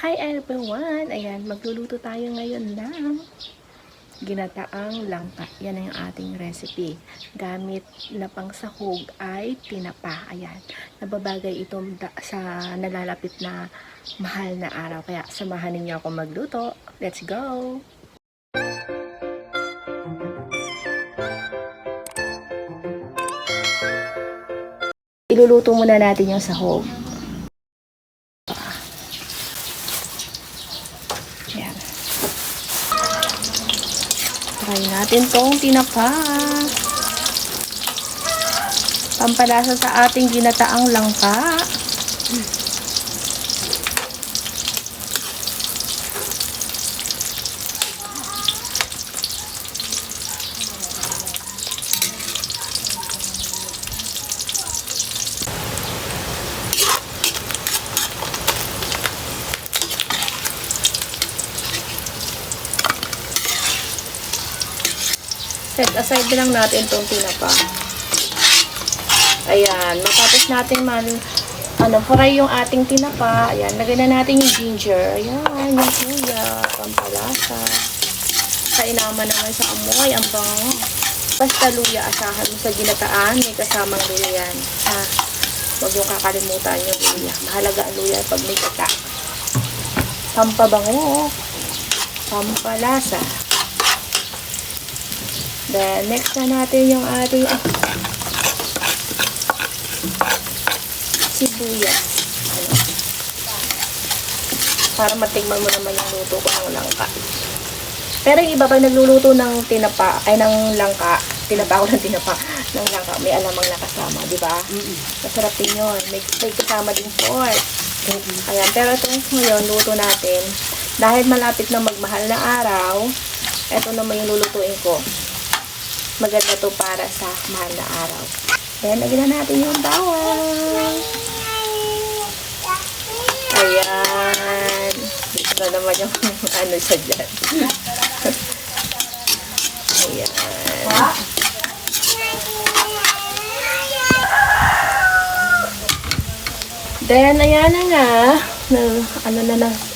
Hi everyone! Ayan, magluluto tayo ngayon ng ginataang langka. Yan ang ating recipe. Gamit na pangsahog ay tinapa. Ayan, nababagay ito sa nalalapit na mahal na araw. Kaya samahan ninyo ako magluto. Let's go! Iluluto muna natin yung sahog. Ayan. Try natin tong tinapa. Pampalasa sa ating ginataang langka. Set aside lang natin itong tinapa. Ayan, matapos natin fry yung ating tinapa. Ayan, lagay na natin yung ginger. Ayan, yung kuya, pampalasa. Kainaman naman sa amoy, ang bango. Basta luya, asahan mo sa ginataan, may kasamang luya yan. Ha? Huwag yung kakalimutan yung luya. Mahalaga ang luya pag may gata. Pampabango, pampalasa. Then, next na natin yung ating sibuyas. Para matigman mo naman yung luto ko ng langka. Pero yung iba pag nagluluto ng tinapa, ay ng langka, tinapa ko ng tinapa, ng langka, may alamang nakasama, di ba? Masarap din yun. May kasama din pork. Ayan, pero ito ngayon, luto natin. Dahil malapit na magmahal na araw, ito naman yung lulutuin ko. Maganda to para sa mahal na araw. Then, lagyan na natin yung bawang. Ayan. Dito na naman yung ano siya dyan. Ayan. Then, ayan na nga.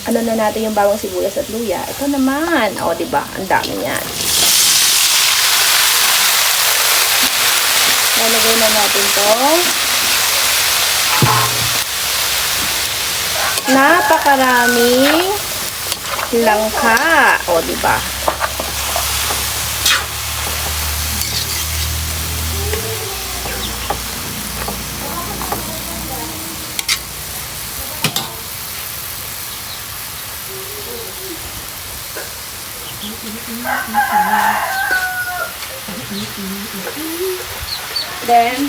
Ano na natin yung bawang sibuyas at luya. Ito naman. O, diba? Ang dami yan. Lalagay na natin to. Napakaraming langka. O, diba? Then,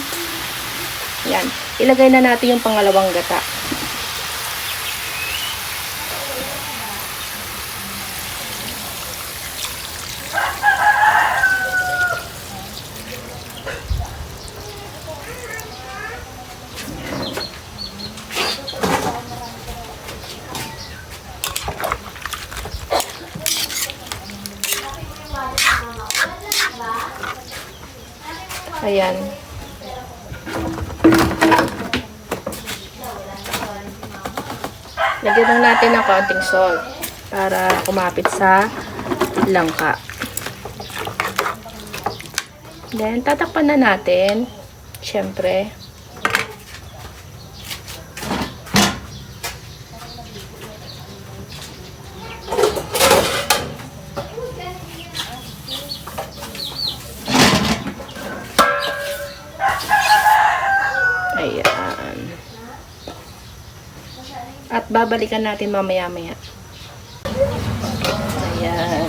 yan. Ilagay na natin yung pangalawang gata. Ayan. Lagyan lang natin ng konting salt para kumapit sa langka. Then, tatakpan na natin. Siyempre. Ayan. At babalikan natin mamaya-maya. Ayan.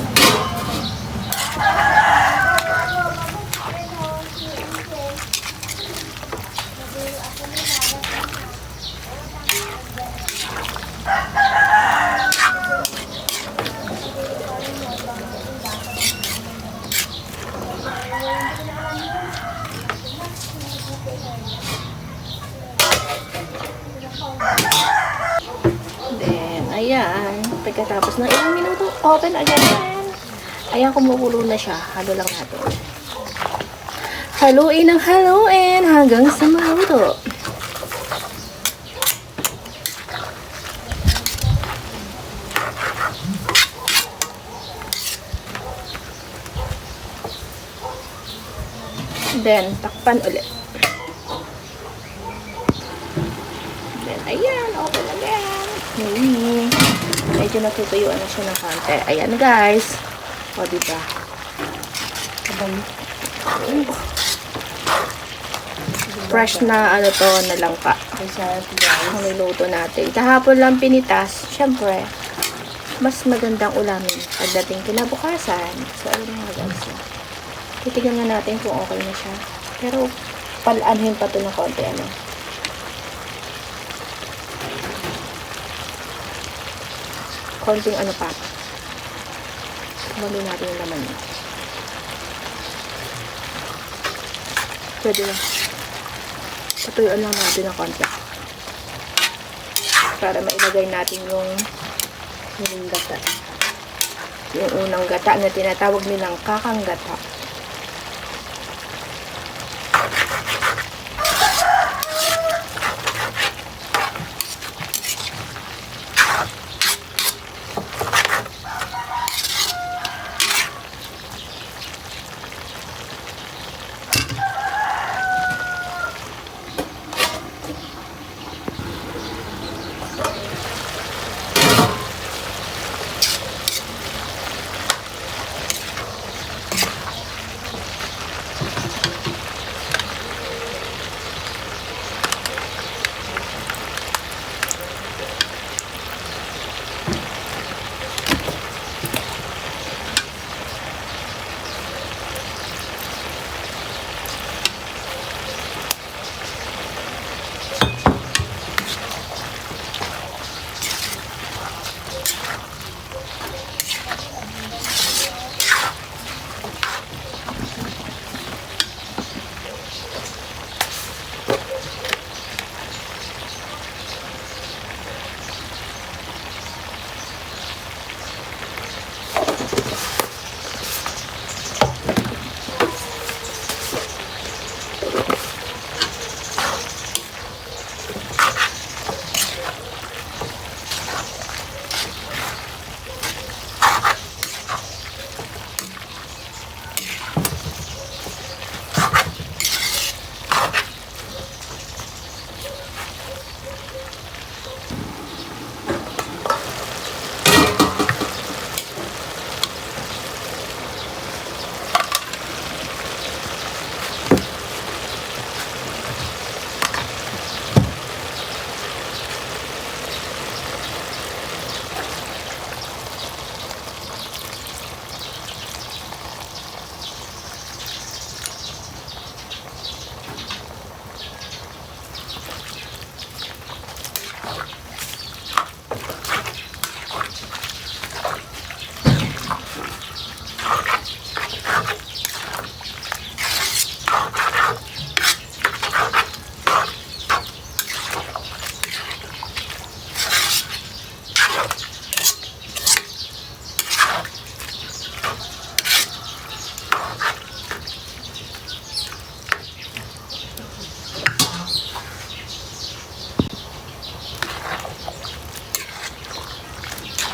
Ayan, pagkatapos ng ilang minuto, open again. Ayan, kumukulo na siya. Halo lang natin. Haluin ng haluin hanggang sa maluto. Then, takpan ulit. Then, ayan, open again. Medyo natutuyuan na siya ng konti. Ayan, guys. O, diba? Fresh na, ano to, na langka. Ang niluto natin. Kahapon lang pinitas. Siyempre, mas magandang ulamin pagdating kinabukasan. So, ayun nga, guys. Titignan nga natin kung okay na siya. Pero, palaanhin pa to ng konti, ano. Konting ano pa. Mali natin yung laman niya. Pwede lang. Patuyuan lang natin ng konti. Para mailagay natin yung gata. Yung unang gata na tinatawag nilang kakang gata.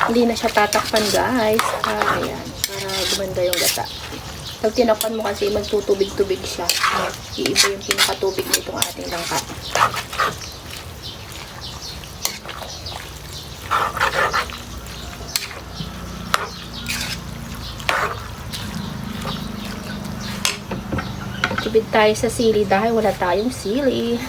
Hindi na siya tatakpan, guys. Ayan. Para gumanda yung gata. Pag tinakpan mo kasi, magtutubig-tubig siya. Iiba yung pinakatubig nitong ating langka. Tipid tayo sa sili dahil wala tayong sili.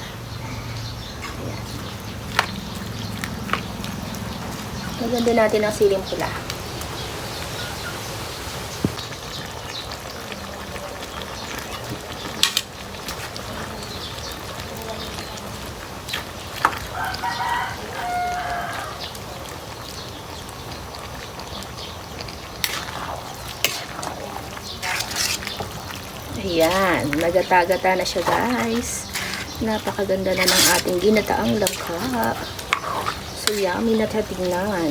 Maganda natin ang siling pula. Ayan, nagata-gata na siya, guys. Napakaganda na ng ating ginataang langka. So, yummy na tatingnan. Ayan.